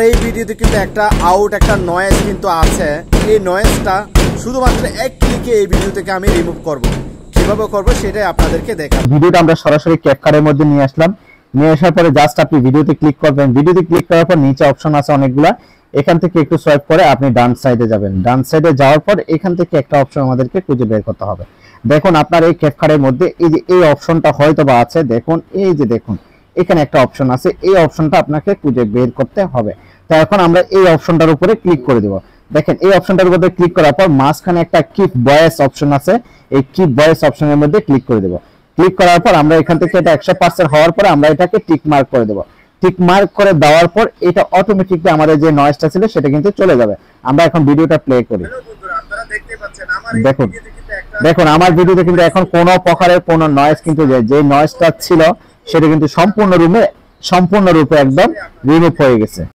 এই ভিডিওতে কিন্তু একটা আউট একটা নয়েজ কিন্তু আছে। এই নয়েজটা শুধুমাত্র এক ক্লিকে এই ভিডিও থেকে আমি রিমুভ করব। কিভাবে করব সেটাই আপনাদেরকে দেখাবো। ভিডিওটা আমরা সরাসরি ক্যাপকাটের মধ্যে নিয়ে আসলাম। নিয়ে আসার পরে জাস্ট আপনি ভিডিওতে ক্লিক করবেন। ভিডিওতে ক্লিক করার পর নিচে অপশন আছে অনেকগুলা, এখান থেকে একটু সোয়াইপ করে আপনি ডান সাইডে যাবেন। ডান সাইডে যাওয়ার পর এখান থেকে একটা অপশন আমাদেরকে খুঁজে বের করতে হবে। দেখুন আপনার এই ক্যাপকাটের মধ্যে এই যে এই অপশনটা হয়তো বা আছে, দেখুন এই যে দেখুন এখানে একটা অপশন আছে, এই অপশনটা আপনাকে খুঁজে বের করতে হবে। তো এখন আমরা এই অপশনটার উপরে ক্লিক করে দেব। দেখেন এই অপশনটার উপরে ক্লিক করার পর মাঝখানে একটা কিপ ভয়েস অপশন আছে, এই কিপ ভয়েস অপশনের মধ্যে ক্লিক করে দেব। ক্লিক করার পর আমরা এখান থেকে এটা 100% হওয়ার পরে আমরা এটাকে টিক মার্ক করে দেব। টিক মার্ক করে দেওয়ার পর এটা অটোমেটিকলি আমাদের যে নয়েজটা ছিল সেটা কিন্তু চলে যাবে। আমরা এখন ভিডিওটা প্লে করি। দেখুন দেখুন আমার ভিডিওতে কিন্তু এখন কোনো প্রকারের কোনো নয়েজ কিন্তু যে নয়েজটা ছিল সেটা কিন্তু সম্পূর্ণরূপে একদম রিমুভ হয়ে গেছে।